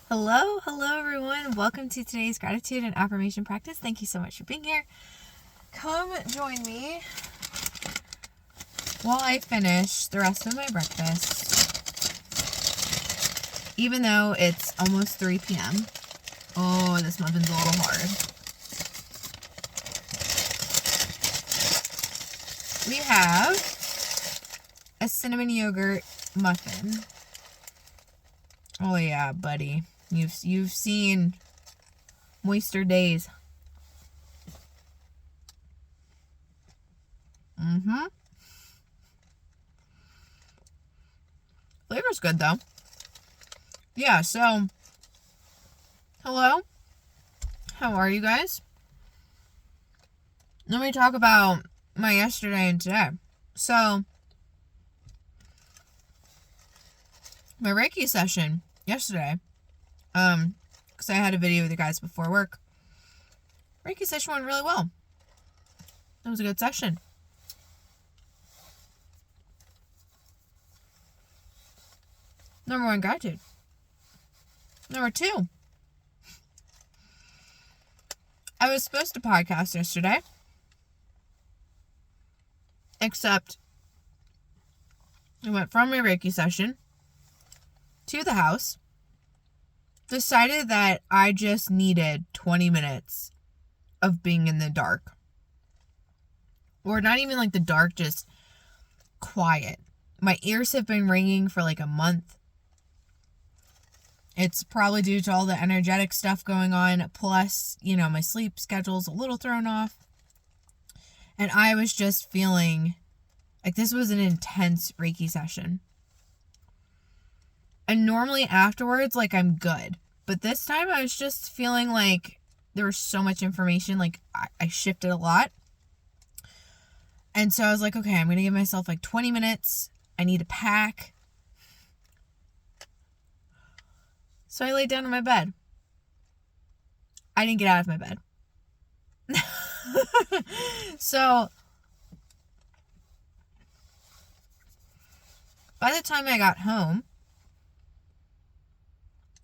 Hello everyone. Welcome to today's gratitude and affirmation practice. Thank you so much for being here. Come join me while I finish the rest of my breakfast. Even though it's almost 3 p.m. Oh, this muffin's a little hard. We have a cinnamon yogurt muffin. Oh yeah, buddy. You've seen moister days. Flavor's good though. Yeah, so hello. How are you guys? Let me talk about my yesterday and today. So my Reiki session yesterday, because I had a video with the guys before work. Reiki session went really well. It was a good session. Number 1, gratitude. Number 2, I was supposed to podcast yesterday, except I went from my Reiki session to the house, decided that I just needed 20 minutes of being in the dark. Or not even like the dark, just quiet. My ears have been ringing for like a month. It's probably due to all the energetic stuff going on. Plus, my sleep schedule's a little thrown off. And I was just feeling like this was an intense Reiki session. And normally afterwards, like, I'm good. But this time I was just feeling like there was so much information. Like, I shifted a lot. And so I was like, okay, I'm going to give myself like 20 minutes. I need to pack. So I laid down in my bed. I didn't get out of my bed. So by the time I got home,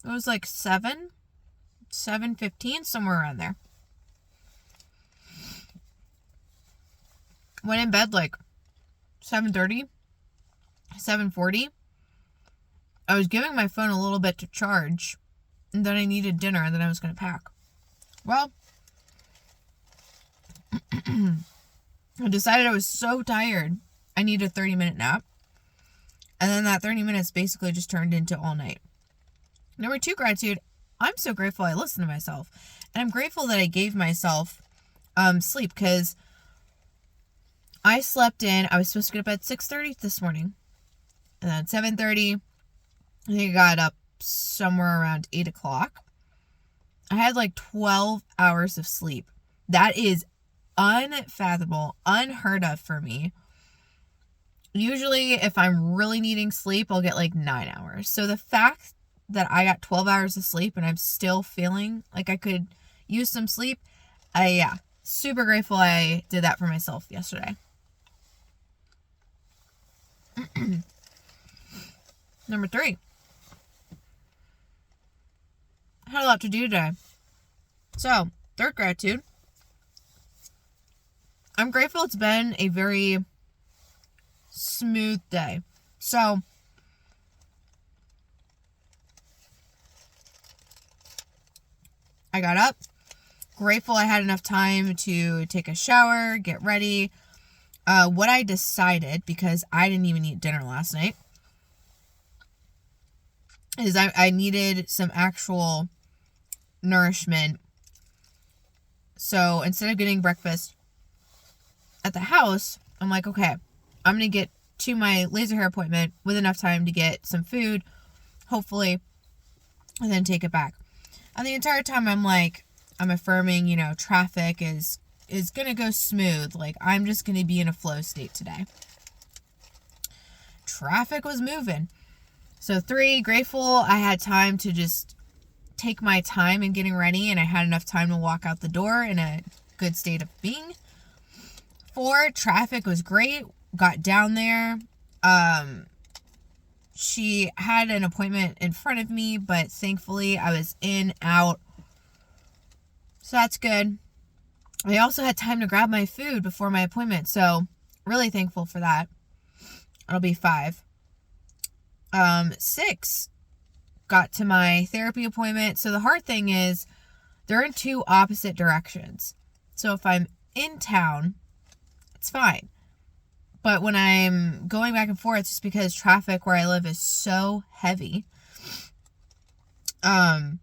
it was like 7:15, somewhere around there. Went in bed like 7:30, 7:40. I was giving my phone a little bit to charge, and then I needed dinner, and then I was going to pack. Well, I decided I was so tired, I needed a 30-minute nap. And then that 30 minutes basically just turned into all night. Number 2, gratitude. I'm so grateful I listened to myself. And I'm grateful that I gave myself sleep, because I slept in. I was supposed to get up at 6:30 this morning. And then 7:30, I think I got up somewhere around 8 o'clock. I had like 12 hours of sleep. That is unfathomable, unheard of for me. Usually, if I'm really needing sleep, I'll get like 9 hours. So the fact that I got 12 hours of sleep and I'm still feeling like I could use some sleep, super grateful I did that for myself yesterday. Number 3. I had a lot to do today. So, 3rd gratitude. I'm grateful it's been a very smooth day. So, I got up. Grateful I had enough time to take a shower, get ready. What I decided, because I didn't even eat dinner last night, is I needed some actual nourishment. So instead of getting breakfast at the house, I'm like, okay, I'm going to get to my laser hair appointment with enough time to get some food, hopefully, and then take it back. And the entire time I'm like, I'm affirming, traffic is going to go smooth. Like, I'm just going to be in a flow state today. Traffic was moving. So 3, grateful I had time to just take my time in getting ready, and I had enough time to walk out the door in a good state of being. 4, traffic was great. Got down there. She had an appointment in front of me, but thankfully I was in, out. So that's good. I also had time to grab my food before my appointment, so really thankful for that. It'll be 5. 6, got to my therapy appointment. So the hard thing is they're in 2 opposite directions. So if I'm in town, it's fine. But when I'm going back and forth, just because traffic where I live is so heavy, I'm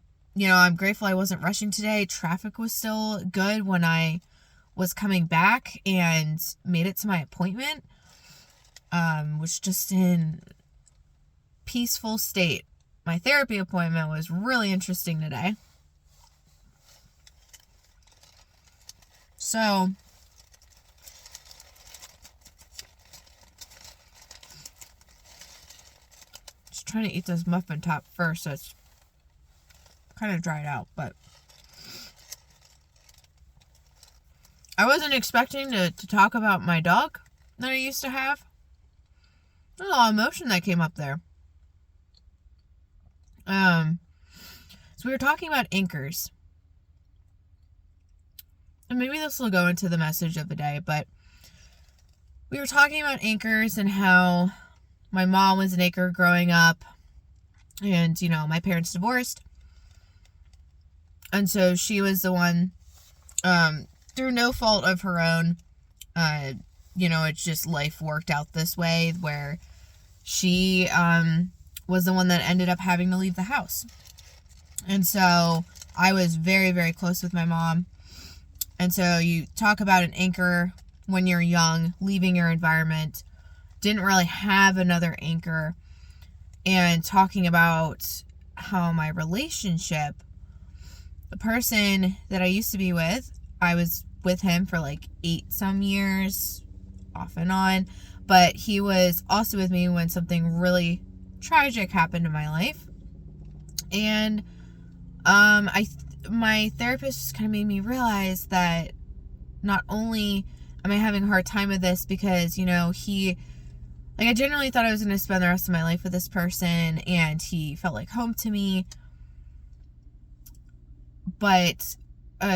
grateful I wasn't rushing today. Traffic was still good when I was coming back and made it to my appointment, was just in peaceful state. My therapy appointment was really interesting today. So, just trying to eat this muffin top first, so it's kind of dried out, but I wasn't expecting to talk about my dog that I used to have. There's a lot of emotion that came up there. So we were talking about anchors. And maybe this will go into the message of the day, but we were talking about anchors and how my mom was an anchor growing up, and, my parents divorced. And so she was the one, through no fault of her own, it's just life worked out this way where she was the one that ended up having to leave the house. And so I was very, very close with my mom. And so you talk about an anchor when you're young, leaving your environment, didn't really have another anchor, and talking about how my relationship, the person that I used to be with, I was with him for like 8 some years, off and on, but he was also with me when something really tragic happened in my life. And my therapist just kind of made me realize that not only am I having a hard time with this because, I genuinely thought I was going to spend the rest of my life with this person, and he felt like home to me. But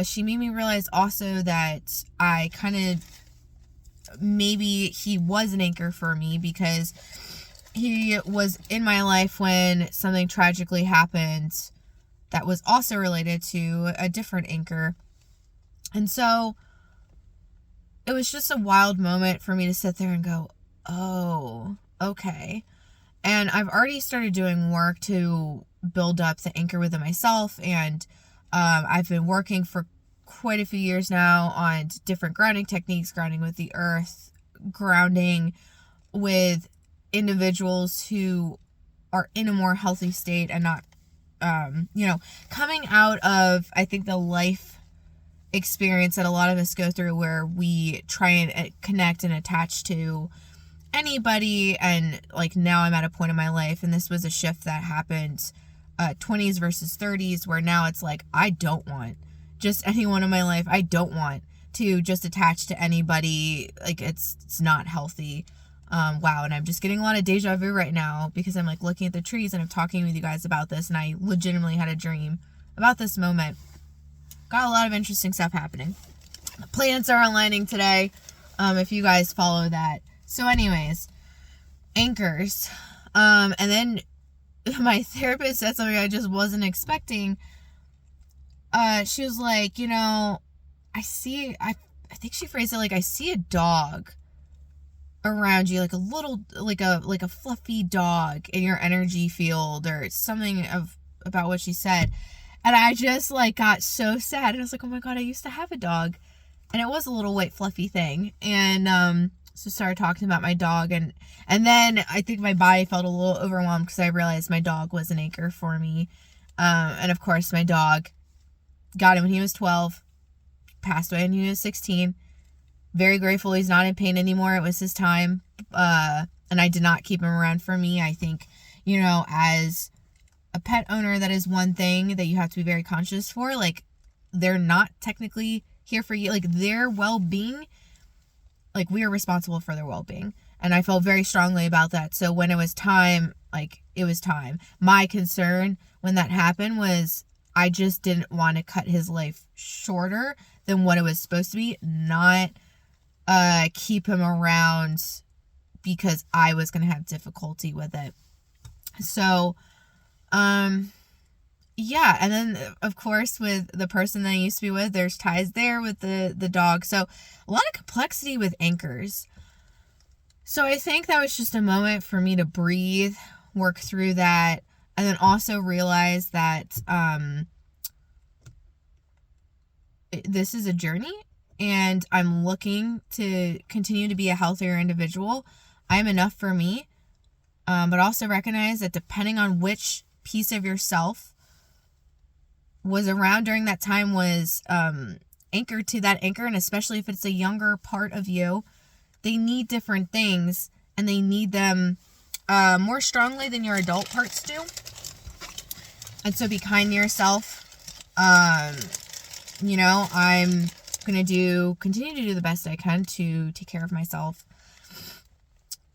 she made me realize also that I kind of, maybe he was an anchor for me because he was in my life when something tragically happened that was also related to a different anchor. And so it was just a wild moment for me to sit there and go, oh, okay. And I've already started doing work to build up the anchor within myself, and I've been working for quite a few years now on different grounding techniques, grounding with the earth, grounding with individuals who are in a more healthy state and not, coming out of, I think, the life experience that a lot of us go through where we try and connect and attach to anybody. And like now I'm at a point in my life, and this was a shift that happened 20s versus 30s, where now it's like, I don't want just anyone in my life. I don't want to just attach to anybody. Like it's not healthy. Wow. And I'm just getting a lot of deja vu right now because I'm like looking at the trees and I'm talking with you guys about this, and I legitimately had a dream about this moment. Got a lot of interesting stuff happening. The planets are aligning today, if you guys follow that. So anyways, anchors. And then my therapist said something I just wasn't expecting. She was like, I think she phrased it like, I see a dog around you, like a little, like a fluffy dog in your energy field, or something about what she said. And I just like got so sad, and I was like, oh my God, I used to have a dog, and it was a little white fluffy thing. And so started talking about my dog, and then I think my body felt a little overwhelmed because I realized my dog was an anchor for me. And of course my dog got him when he was 12, passed away when he was 16. Very grateful he's not in pain anymore. It was his time. And I did not keep him around for me. I think, as a pet owner, that is one thing that you have to be very conscious for. Like, they're not technically here for you. Like, their well-being, like, we are responsible for their well-being. And I felt very strongly about that. So when it was time, Like, it was time. My concern when that happened was I just didn't want to cut his life shorter than what it was supposed to be, not keep him around because I was going to have difficulty with it. So, yeah. And then, of course, with the person that I used to be with, there's ties there with the dog. So, a lot of complexity with anchors. So, I think that was just a moment for me to breathe, work through that, and then also realize that this is a journey, and I'm looking to continue to be a healthier individual. I'm enough for me, but also recognize that depending on which piece of yourself was around during that time was anchored to that anchor, and especially if it's a younger part of you, they need different things, and they need them more strongly than your adult parts do. And so be kind to yourself. You know, I'm going to continue to do the best I can to take care of myself.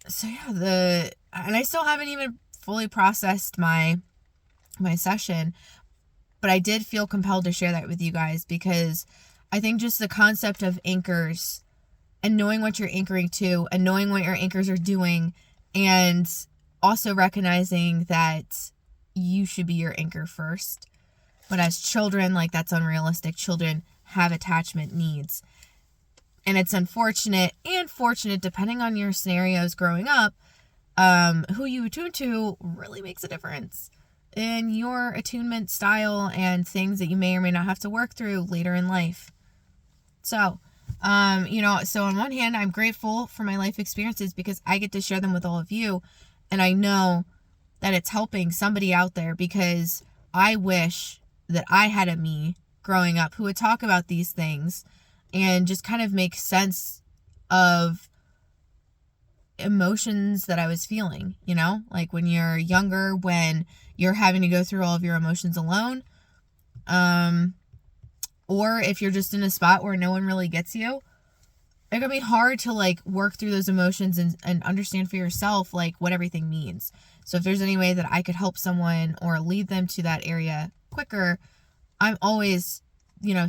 So yeah, and I still haven't even fully processed my session, but I did feel compelled to share that with you guys because I think just the concept of anchors and knowing what you're anchoring to and knowing what your anchors are doing, and also recognizing that you should be your anchor first. But as children, like, that's unrealistic. Children have attachment needs. And it's unfortunate and fortunate, depending on your scenarios growing up, who you attune to really makes a difference in your attunement style and things that you may or may not have to work through later in life. So, so on one hand, I'm grateful for my life experiences because I get to share them with all of you. And I know that it's helping somebody out there, because I wish that I had a me growing up who would talk about these things and just kind of make sense of emotions that I was feeling, like when you're younger, when you're having to go through all of your emotions alone, or if you're just in a spot where no one really gets you, it can be hard to like work through those emotions and understand for yourself like what everything means. So if there's any way that I could help someone or lead them to that area quicker, I'm always,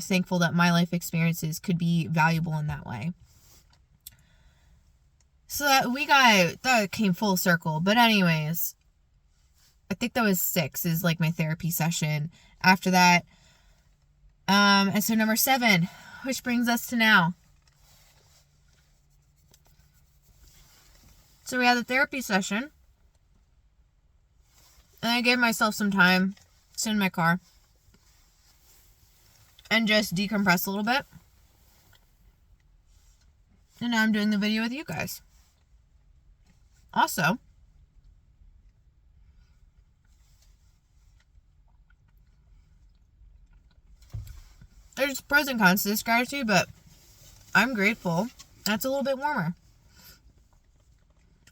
thankful that my life experiences could be valuable in that way. So that came full circle. But anyways, I think that was 6 is like my therapy session after that. And so number 7, which brings us to now. So we had the therapy session, and I gave myself some time, sit in my car, and just decompress a little bit. And now I'm doing the video with you guys. Also, there's pros and cons to this gratitude, but I'm grateful that's a little bit warmer.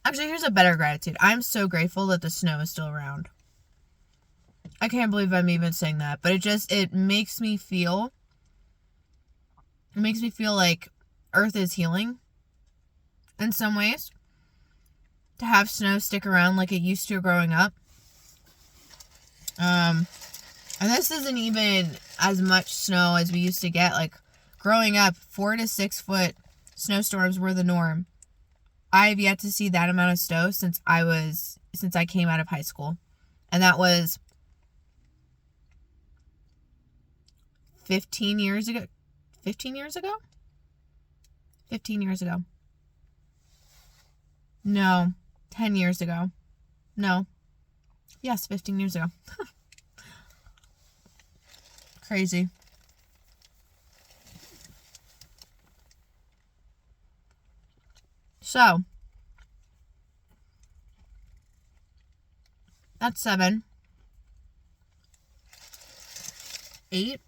Actually, here's a better gratitude. I'm so grateful that the snow is still around. I can't believe I'm even saying that, but it makes me feel like Earth is healing in some ways. To have snow stick around like it used to growing up. And this isn't even as much snow as we used to get. Like, growing up, 4 to 6 foot snowstorms were the norm. I have yet to see that amount of snow since I came out of high school. And that was 15 years ago. 15 years ago? 15 years ago. No. 10 years ago. No. Yes, 15 years ago. Crazy. So, that's 7. 8.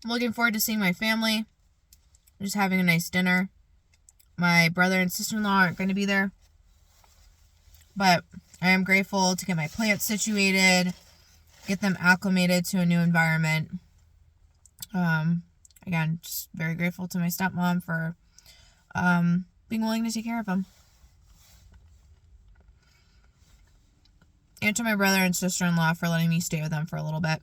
I'm looking forward to seeing my family. Just having a nice dinner. My brother and sister-in-law aren't going to be there. But I am grateful to get my plants situated, get them acclimated to a new environment. Again, just very grateful to my stepmom for being willing to take care of them. and to my brother and sister-in-law for letting me stay with them for a little bit.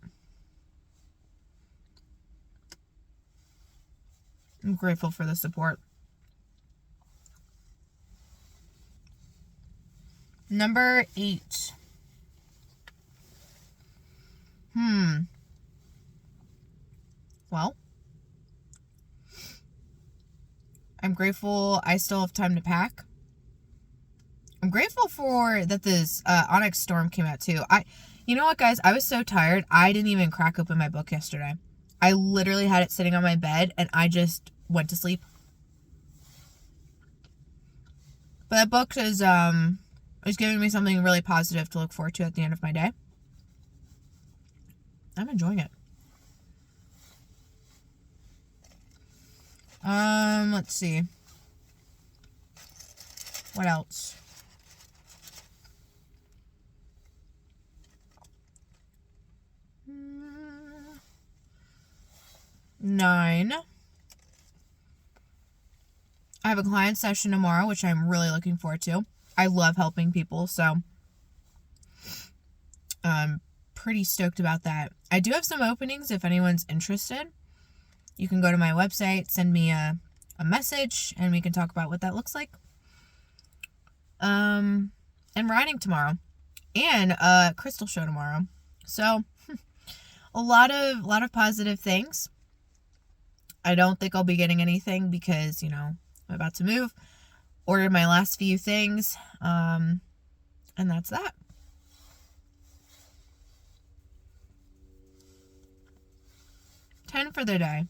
I'm grateful for the support. Number 8. Well, I'm grateful I still have time to pack. I'm grateful for that this Onyx storm came out too. You know what, guys? I was so tired. I didn't even crack open my book yesterday. I literally had it sitting on my bed and I just went to sleep. But that book is giving me something really positive to look forward to at the end of my day. I'm enjoying it. Let's see. What else? 9. I have a client session tomorrow, which I'm really looking forward to. I love helping people, so I'm pretty stoked about that. I do have some openings if anyone's interested. You can go to my website, send me a message, and we can talk about what that looks like. And writing tomorrow. And a crystal show tomorrow. So, a lot of positive things. I don't think I'll be getting anything because, I'm about to move. Ordered my last few things. And that's that. $10 for the day.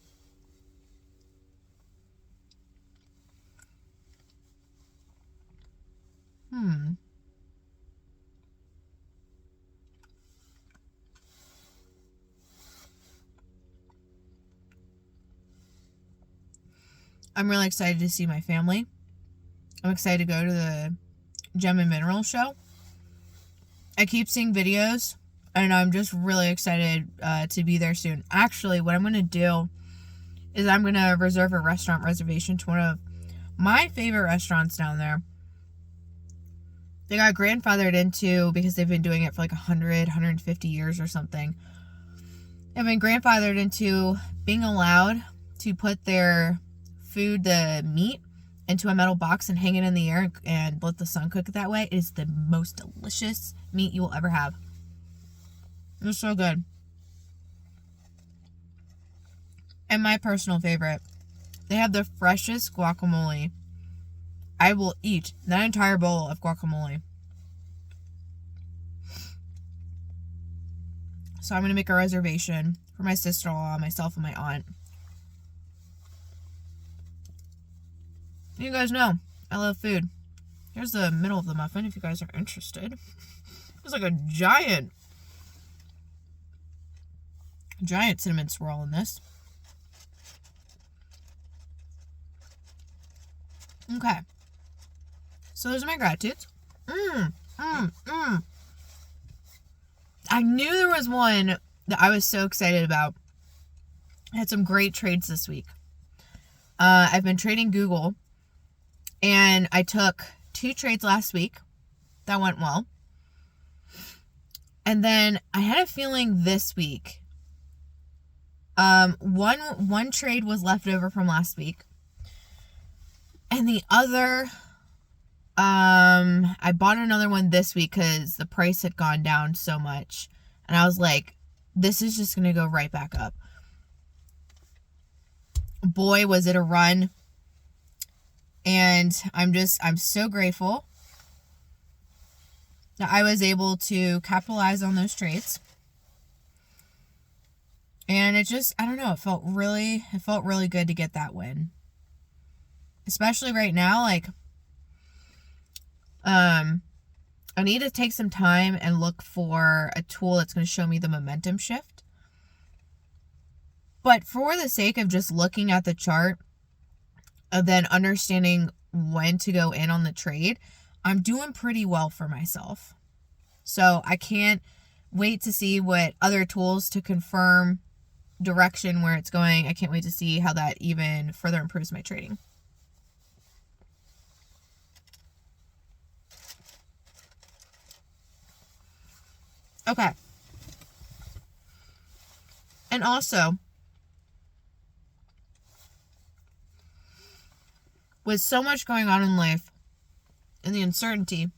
I'm really excited to see my family. I'm excited to go to the Gem and Mineral show. I keep seeing videos, and I'm just really excited to be there soon. Actually, what I'm going to do is I'm going to reserve a restaurant reservation to one of my favorite restaurants down there. They got grandfathered into because they've been doing it for like 100, 150 years or something. They've been grandfathered into being allowed to put their food, the meat, into a metal box and hang it in the air and let the sun cook it that way. It is the most delicious meat you will ever have. It's so good. And my personal favorite, they have the freshest guacamole. I will eat that entire bowl of guacamole. So I'm going to make a reservation for my sister-in-law, myself, and my aunt. You guys know, I love food. Here's the middle of the muffin if you guys are interested. It's like a giant cinnamon swirl in this. Okay. So those are my gratitudes. I knew there was one that I was so excited about. I had some great trades this week. I've been trading Google, and I took 2 trades last week. That went well. And then I had a feeling this week, one trade was left over from last week. And the other, I bought another one this week because the price had gone down so much. And I was like, this is just going to go right back up. Boy, was it a run. And I'm so grateful that I was able to capitalize on those trades. And it just, I don't know, it felt really good to get that win. Especially right now, like, I need to take some time and look for a tool that's going to show me the momentum shift. But for the sake of just looking at the chart and then understanding when to go in on the trade, I'm doing pretty well for myself. So I can't wait to see what other tools to confirm direction where it's going. I can't wait to see how that even further improves my trading. Okay. And also, with so much going on in life and the uncertainty,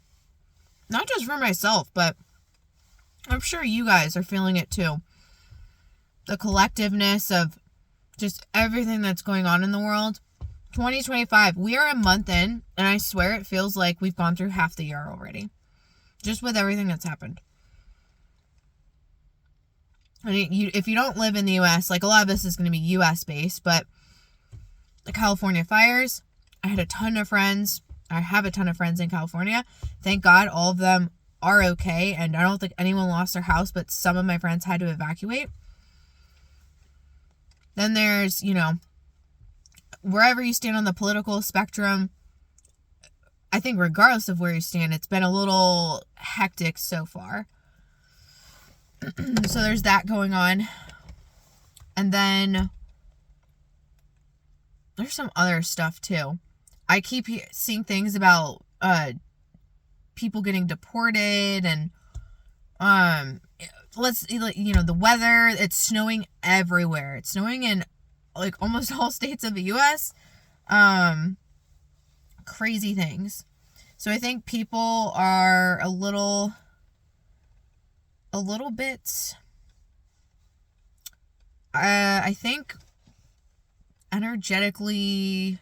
not just for myself, but I'm sure you guys are feeling it too. The collectiveness of just everything that's going on in the world. 2025, we are a month in, and I swear it feels like we've gone through half the year already. Just with everything that's happened. And if you don't live in the U.S., like a lot of this is going to be U.S. based, but the California fires, I had a ton of friends. I have a ton of friends in California. Thank God all of them are okay, and I don't think anyone lost their house, but some of my friends had to evacuate. Then there's, wherever you stand on the political spectrum, I think regardless of where you stand, it's been a little hectic so far. So there's that going on. And then there's some other stuff too. I keep seeing things about people getting deported and the weather. It's snowing everywhere. It's snowing in like almost all states of the US. Crazy things. So I think people are a little bit I think energetically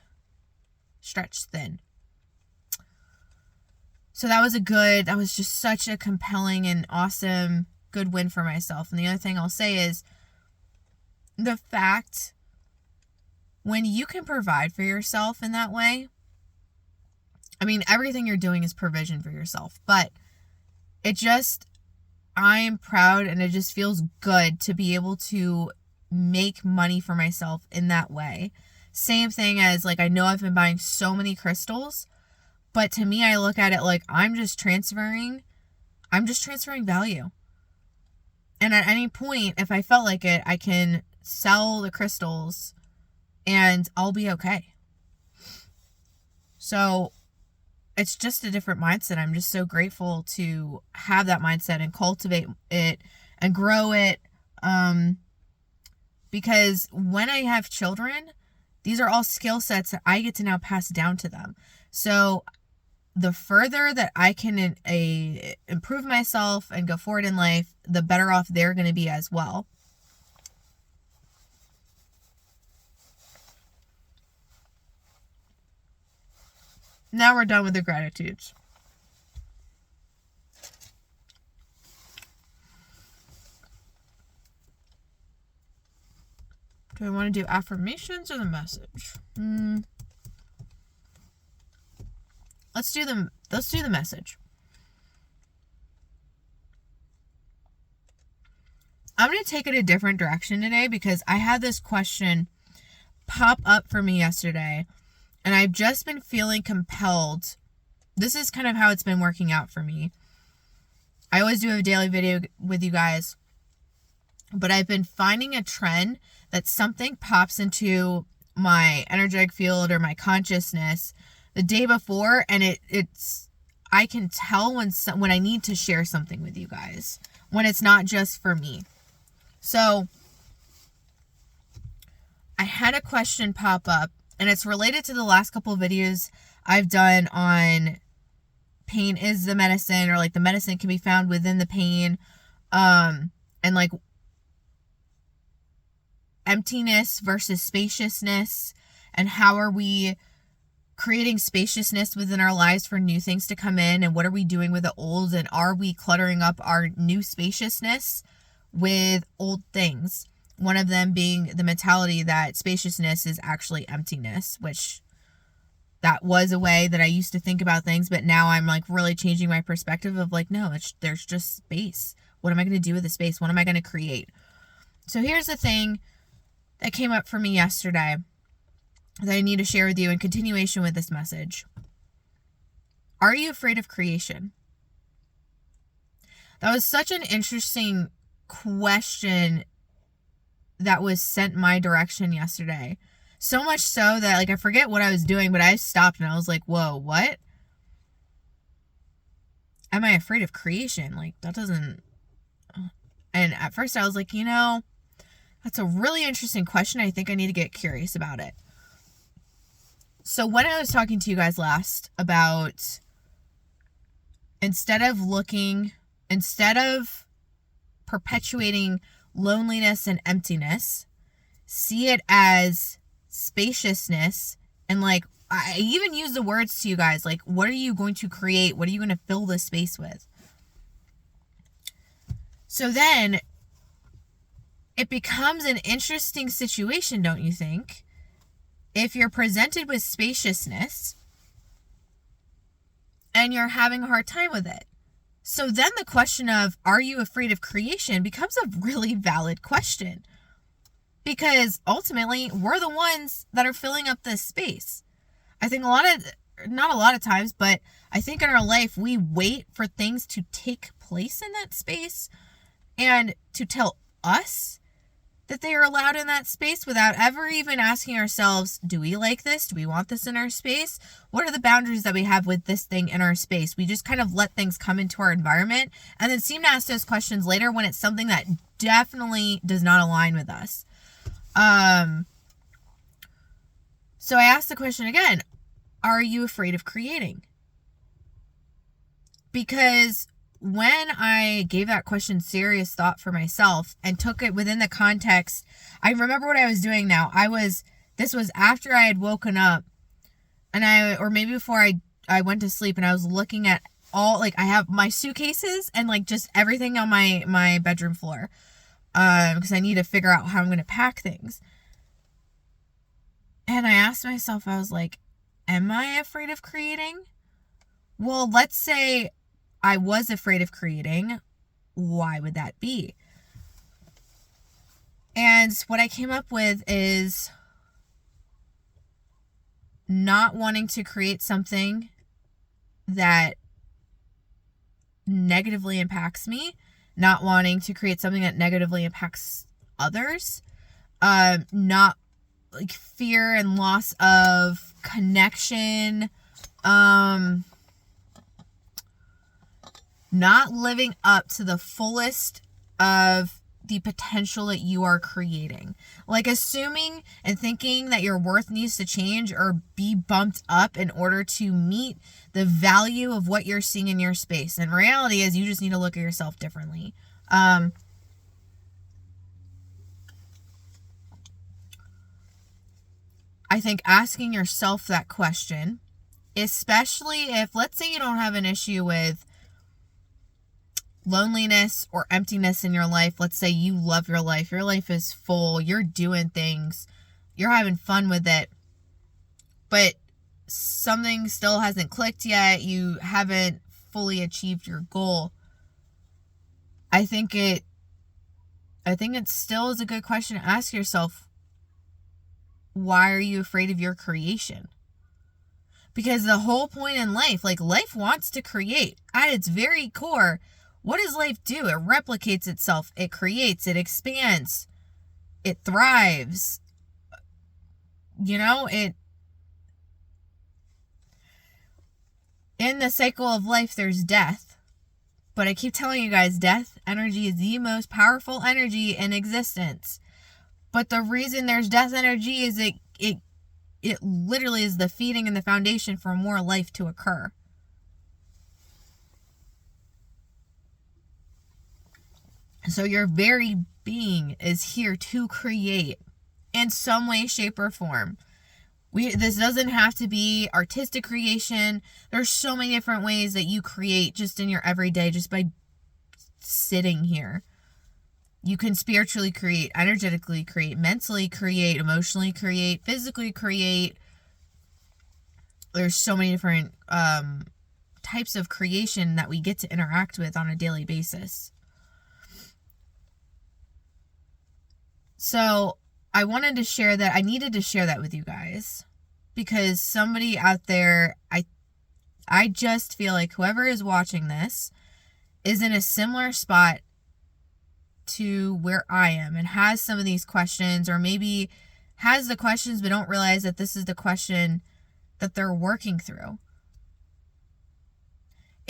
stretched thin. So that was just such a compelling and awesome good win for myself. And the other thing I'll say is the fact when you can provide for yourself in that way, I mean, everything you're doing is provision for yourself, but I am proud, and it just feels good to be able to make money for myself in that way. Same thing as, like, I know I've been buying so many crystals, but to me, I look at it like I'm just transferring value. And at any point, if I felt like it, I can sell the crystals and I'll be okay. So it's just a different mindset. I'm just so grateful to have that mindset and cultivate it and grow it. Because when I have children, these are all skill sets that I get to now pass down to them. So the further that I can improve myself and go forward in life, the better off they're going to be as well. Now we're done with the gratitudes. Do I want to do affirmations or the message? Let's do the message. I'm going to take it a different direction today because I had this question pop up for me yesterday, and I've just been feeling compelled. This is kind of how it's been working out for me. I always do a daily video with you guys, but I've been finding a trend that something pops into my energetic field or my consciousness the day before, and I can tell when I need to share something with you guys, when it's not just for me. So I had a question pop up, and it's related to the last couple of videos I've done on pain is the medicine, or like the medicine can be found within the pain, and like emptiness versus spaciousness, and how are we creating spaciousness within our lives for new things to come in, and what are we doing with the old, and are we cluttering up our new spaciousness with old things? One of them being the mentality that spaciousness is actually emptiness, which that was a way that I used to think about things, but now I'm like really changing my perspective of like, no, there's just space. What am I going to do with the space? What am I going to create? So here's the thing that came up for me yesterday that I need to share with you in continuation with this message. Are you afraid of creation? That was such an interesting question that was sent my direction yesterday. So much so that like I forget what I was doing, but I stopped and I was like, whoa, what? Am I afraid of creation? Like that doesn't, And at first I was like, that's a really interesting question. I think I need to get curious about it. So when I was talking to you guys last about instead of perpetuating loneliness and emptiness, see it as spaciousness. And like, I even use the words to you guys, like, what are you going to create? What are you going to fill this space with? So then it becomes an interesting situation, don't you think? If you're presented with spaciousness and you're having a hard time with it. So then the question of, are you afraid of creation, becomes a really valid question. Because ultimately, we're the ones that are filling up this space. I think not a lot of times, but I think in our life, we wait for things to take place in that space and to tell us that they are allowed in that space without ever even asking ourselves, do we like this? Do we want this in our space? What are the boundaries that we have with this thing in our space? We just kind of let things come into our environment and then seem to ask those questions later when it's something that definitely does not align with us. So I asked the question again, are you afraid of creating? Because when I gave that question serious thought for myself and took it within the context, I remember what I was doing now. This was after I had woken up or maybe before I went to sleep, and I was looking at I have my suitcases and like just everything on my bedroom floor. Because I need to figure out how I'm going to pack things. And I asked myself, I was like, am I afraid of creating? Well, let's say I was afraid of creating. Why would that be? And what I came up with is not wanting to create something that negatively impacts me, not wanting to create something that negatively impacts others, not like fear and loss of connection, not living up to the fullest of the potential that you are creating. Like assuming and thinking that your worth needs to change or be bumped up in order to meet the value of what you're seeing in your space. And reality is you just need to look at yourself differently. I think asking yourself that question, especially if, let's say you don't have an issue with loneliness or emptiness in your life. Let's say you love your life is full, you're doing things, you're having fun with it, but something still hasn't clicked yet, you haven't fully achieved your goal. I think it still is a good question to ask yourself, why are you afraid of your creation? Because the whole point in life, like life wants to create. At its very core, what does life do? It replicates itself. It creates. It expands. It thrives. In the cycle of life, there's death. But I keep telling you guys, death energy is the most powerful energy in existence. But the reason there's death energy is it literally is the feeding and the foundation for more life to occur. So your very being is here to create in some way, shape, or form. This doesn't have to be artistic creation. There's so many different ways that you create just in your everyday, just by sitting here. You can spiritually create, energetically create, mentally create, emotionally create, physically create. There's so many different types of creation that we get to interact with on a daily basis. So I wanted to share that. I needed to share that with you guys because somebody out there, I just feel like whoever is watching this is in a similar spot to where I am and has some of these questions, or maybe has the questions but don't realize that this is the question that they're working through.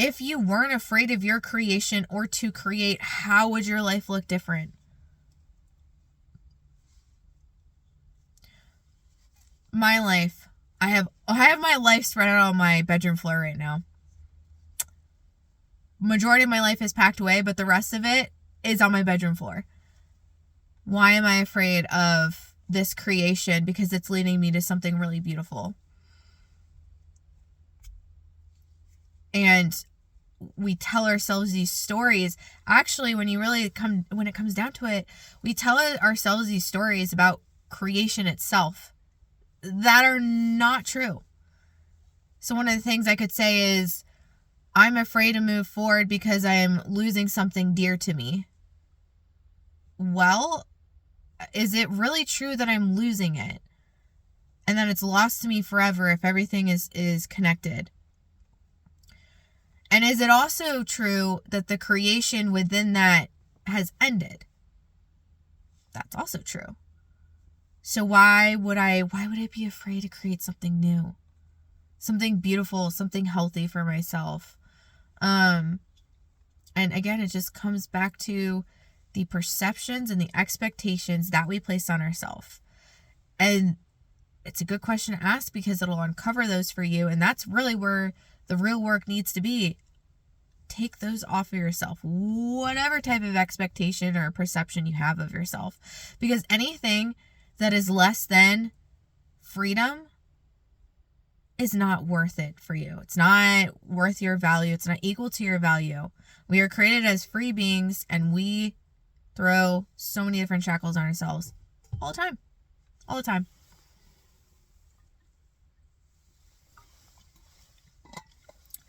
If you weren't afraid of your creation or to create, how would your life look different? My life. I have my life spread out on my bedroom floor right now. Majority of my life is packed away, but the rest of it is on my bedroom floor. Why am I afraid of this creation? Because it's leading me to something really beautiful. And we tell ourselves these stories. Actually, when it comes down to it, we tell ourselves these stories about creation itself that are not true. So one of the things I could say is, I'm afraid to move forward because I am losing something dear to me. Well, is it really true that I'm losing it? And that it's lost to me forever if everything is connected? And is it also true that the creation within that has ended? That's also true. So why would I be afraid to create something new? Something beautiful, something healthy for myself. And again, it just comes back to the perceptions and the expectations that we place on ourselves. And it's a good question to ask because it'll uncover those for you. And that's really where the real work needs to be. Take those off of yourself, whatever type of expectation or perception you have of yourself. Because anything that is less than freedom is not worth it for you. It's not worth your value. It's not equal to your value. We are created as free beings, and we throw so many different shackles on ourselves all the time. All the time.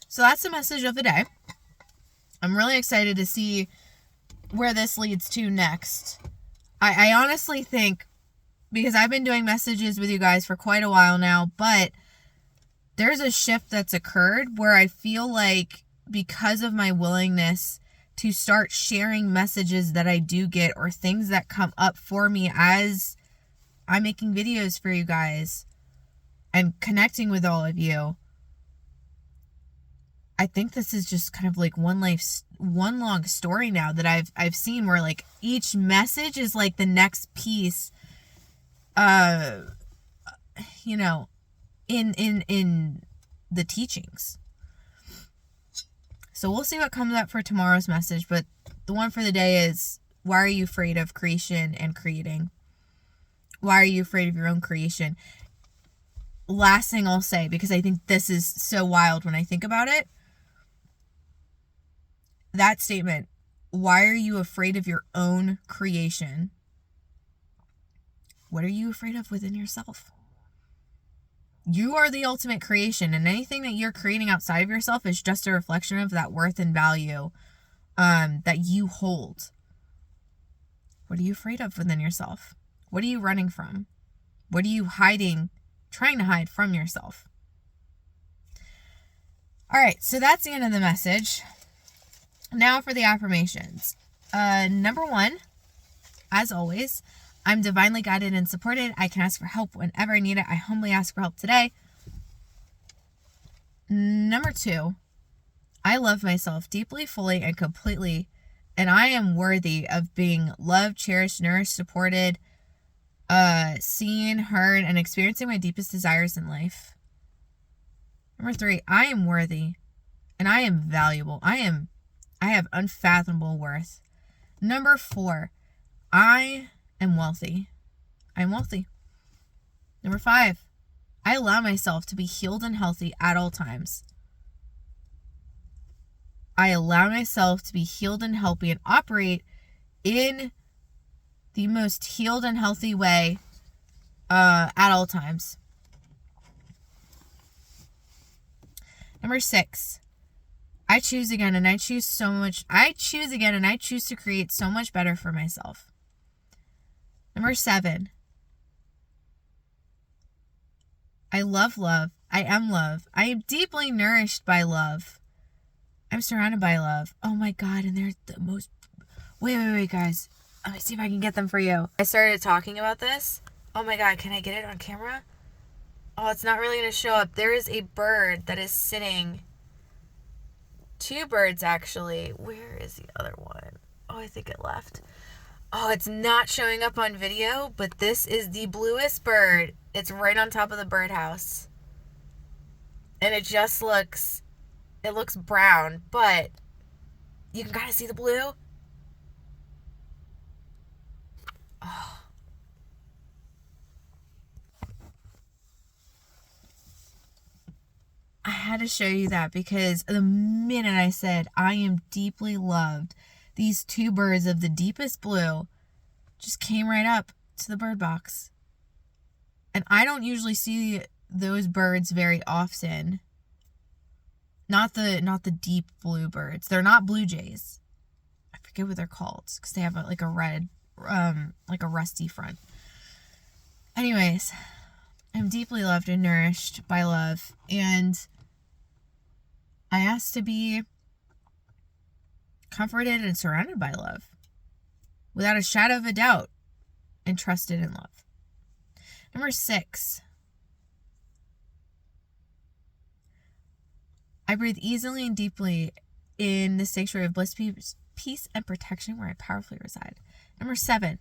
So that's the message of the day. I'm really excited to see where this leads to next. I honestly think, because I've been doing messages with you guys for quite a while now, but there's a shift that's occurred where I feel like because of my willingness to start sharing messages that I do get or things that come up for me as I'm making videos for you guys and connecting with all of you, I think this is just kind of like one long story now that I've seen where like each message is like the next piece, in the teachings. So we'll see what comes up for tomorrow's message, but the one for the day is, why are you afraid of creation and creating? Why are you afraid of your own creation? Last thing I'll say, because I think this is so wild when I think about it, that statement, why are you afraid of your own creation? What are you afraid of within yourself? You are the ultimate creation, and anything that you're creating outside of yourself is just a reflection of that worth and value that you hold. What are you afraid of within yourself? What are you running from? What are you trying to hide from yourself? All right, so that's the end of the message. Now for the affirmations. Number 1, as always, I'm divinely guided and supported. I can ask for help whenever I need it. I humbly ask for help today. Number 2, I love myself deeply, fully, and completely, and I am worthy of being loved, cherished, nourished, supported, seen, heard, and experiencing my deepest desires in life. Number 3, I am worthy, and I am valuable. I have unfathomable worth. Number 4, I am wealthy. I'm wealthy. Number 5, I allow myself to be healed and healthy at all times. I allow myself to be healed and healthy and operate in the most healed and healthy way at all times. Number 6, I choose again and I choose to create so much better for myself. Number 7, I love love. I am love. I am deeply nourished by love. I'm surrounded by love. Oh my God, and they're the most... Wait, guys. Let me see if I can get them for you. I started talking about this. Oh my God, can I get it on camera? Oh, it's not really going to show up. There is a bird that is sitting two birds actually. Where is the other one? Oh, I think it left. Oh, it's not showing up on video, but this is the bluest bird. It's right on top of the birdhouse. And it just looks brown, but you can kind of see the blue. Oh. I had to show you that because the minute I said I am deeply loved, these two birds of the deepest blue just came right up to the bird box. And I don't usually see those birds very often. Not the deep blue birds. They're not blue jays. I forget what they're called because they have like a red, like a rusty front. Anyways, I'm deeply loved and nourished by love, and I ask to be comforted and surrounded by love without a shadow of a doubt, and trusted in love. Number 6, I breathe easily and deeply in the sanctuary of bliss, peace, and protection where I powerfully reside. Number 7,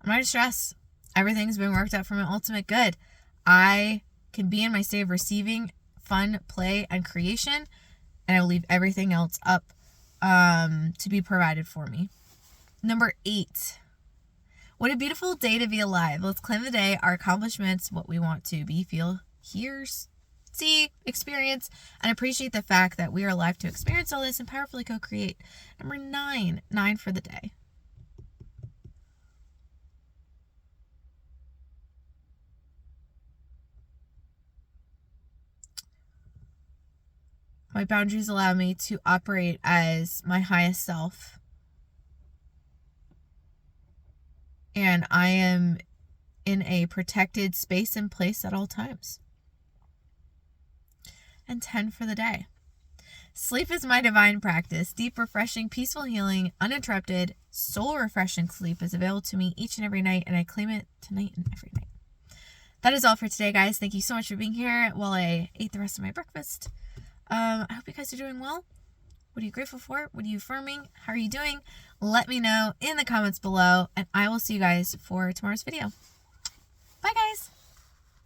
I'm not stressed. Everything's been worked out for my ultimate good. I can be in my state of receiving fun, play, and creation, and I will leave everything else up to be provided for me. Number 8, what a beautiful day to be alive. Let's claim the day, our accomplishments, what we want to be, feel, hear, see, experience, and appreciate the fact that we are alive to experience all this and powerfully co-create. Number 9 for the day. My boundaries allow me to operate as my highest self. And I am in a protected space and place at all times. And 10 for the day. Sleep is my divine practice. Deep, refreshing, peaceful healing, uninterrupted, soul-refreshing sleep is available to me each and every night, and I claim it tonight and every night. That is all for today, guys. Thank you so much for being here while I ate the rest of my breakfast. I hope you guys are doing well. What are you grateful for? What are you affirming? How are you doing? Let me know in the comments below, and I will see you guys for tomorrow's video. Bye, guys.